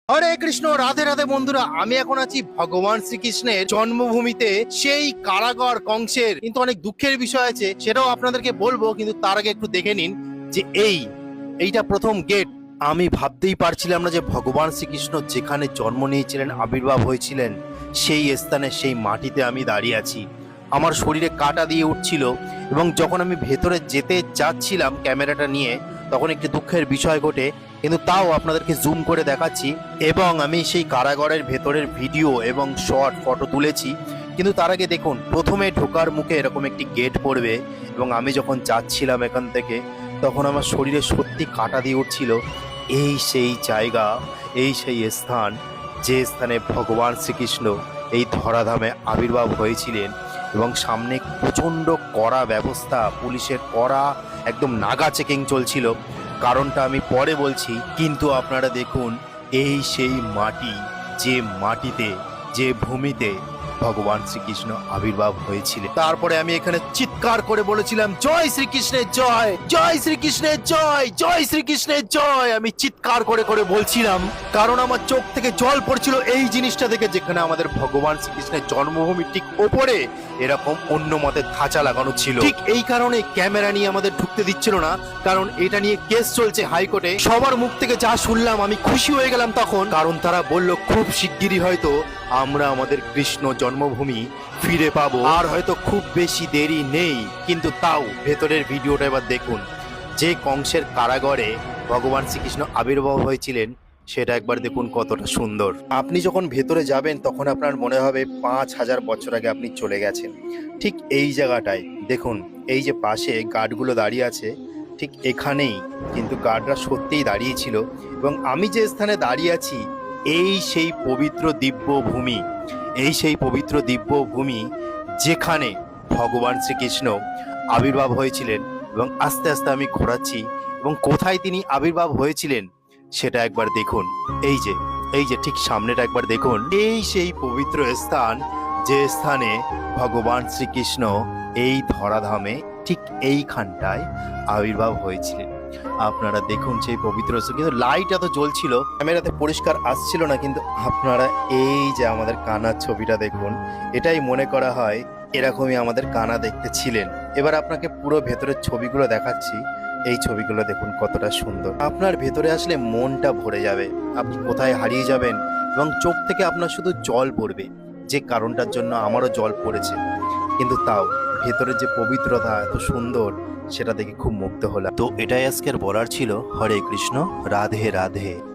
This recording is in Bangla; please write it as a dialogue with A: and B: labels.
A: হরে কৃষ্ণ, রাধে রাধে বন্ধুরা। আমি এখন আছি ভগবান শ্রীকৃষ্ণের জন্মভূমিতে, সেই কারাগার কংসের। কিন্তু অনেক দুঃখের বিষয় আছে, সেটাও আপনাদেরকে বলবো, কিন্তু তার আগে একটু দেখে নিন যে এইটা প্রথম গেট। আমি ভাবতেই পারছিলাম না যে ভগবান শ্রীকৃষ্ণ যেখানে জন্ম নিয়েছিলেন, আবির্ভাব হয়েছিলেন, সেই স্থানে, সেই মাটিতে আমি দাঁড়িয়ে আছি। আমার শরীরে কাঁটা দিয়ে উঠছিল, এবং যখন আমি ভেতরে যেতে যাচ্ছিলাম ক্যামেরাটা নিয়ে, তখন একটি দুঃখের বিষয় ঘটে, কিন্তু তাও আপনাদেরকে জুম করে দেখাচ্ছি। এবং আমি সেই কারাগারের ভেতরের ভিডিও এবং শর্ট ফটো তুলেছি। কিন্তু তার আগে দেখুন, প্রথমে ঢোকার মুখে এরকম একটি গেট পড়বে, এবং আমি যখন যাচ্ছিলাম এখান থেকে, তখন আমার শরীরে সত্যি কাঁটা দিয়ে উঠছিল। এই সেই জায়গা, এই সেই স্থান, যে স্থানে ভগবান শ্রীকৃষ্ণ এই ধরাধামে আবির্ভাব হয়েছিলেন। এবং সামনে প্রচণ্ড কড়া ব্যবস্থা, পুলিশের কড়া একদম নাগা চেকিং চলছিল। কারণটা আমি পরে বলছি, কিন্তু আপনারা দেখুন, এই সেই মাটি, যে মাটিতে, যে ভূমিতে ভগবান শ্রীকৃষ্ণ আবির্ভাব হয়েছিলেন। তারপরে আমি এখানে চিৎকার করে বলেছিলাম, জয় শ্রীকৃষ্ণের জয়, জয় শ্রীকৃষ্ণের জয়, জয় শ্রীকৃষ্ণের জয়। আমি চিৎকার করে করে বলছিলাম, কারণ আমার চোখ থেকে জল পড়ছিল এই জিনিসটা দেখে, যেখানে আমাদের ভগবান শ্রীকৃষ্ণের জন্মভূমির ঠিক ওপরে এরকম অন্য মতের ধাঁচা লাগানো ছিল। ঠিক এই কারণে ক্যামেরা নিয়ে আমাদের ঢুকতে দিচ্ছিল না, কারণ এটা নিয়ে কেস চলছে হাইকোর্টে। সবার মুখ থেকে যা শুনলাম আমি খুশি হয়ে গেলাম তখন, কারণ তারা বলল খুব শিগগিরই হয়তো আমরা আমাদের কৃষ্ণ জন্মভূমি ফিরে পাবো, আর হয়তো খুব বেশি দেরি নেই। কিন্তু তাও ভেতরের ভিডিওটা এবার দেখুন, যে কংসের কারাগারে ভগবান শ্রীকৃষ্ণ আবির্ভাব হয়েছিলেন, সেটা একবার দেখুন কতটা সুন্দর। আপনি যখন ভেতরে যাবেন, তখন আপনার মনে হবে 5000 বছর আগে আপনি চলে গেছেন। ঠিক এই জায়গাটায় দেখুন, এই যে পাশে গার্ডগুলো দাঁড়িয়ে আছে, ঠিক এখানেই কিন্তু গার্ডরা সত্যিই দাঁড়িয়েছিল। এবং আমি যে স্থানে দাঁড়িয়ে আছি, এই সেই পবিত্র দিব্য ভূমি, এই সেই পবিত্র দিব্য ভূমি, যেখানে ভগবান শ্রীকৃষ্ণ আবির্ভাব হয়েছিলেন। এবং আস্তে আস্তে আমি ঘোরাচ্ছি, এবং কোথায় তিনি আবির্ভাব হয়েছিলেন সেটা একবার দেখুন। এই যে ঠিক সামনেটা একবার দেখুন, এই সেই পবিত্র স্থান, যে স্থানে ভগবান শ্রীকৃষ্ণ এই ধরাধামে ঠিক এইখানটায় আবির্ভাব হয়েছিলেন। আপনারা দেখুন সেই পবিত্র স্থান, কিন্তু লাইট এত জ্বলছিল, ক্যামেরাতে পরিষ্কার আসছিল না। কিন্তু আপনারা এই যে আমাদের কানার ছবিটা দেখুন, এটাই মনে করা হয় এরকমই আমাদের কানা দেখতে ছিলেন। এবার আপনাকে পুরো ভেতরের ছবিগুলো দেখাচ্ছি। এই ছবিগুলো দেখুন কতটা সুন্দর। আপনার ভেতরে আসলে মনটা ভরে যাবে, আপনি কোথায় হারিয়ে যাবেন, এবং চোখ থেকে আপনার শুধু জল পড়বে, যে কারণটার জন্য আমারও জল পড়েছে। কিন্তু তাও ভেতরের যে পবিত্রতা এত সুন্দর, সেটা দেখে খুব মুগ্ধ হলাম। তো এটাই আজকের বলার ছিল। হরে কৃষ্ণ, রাধে রাধে।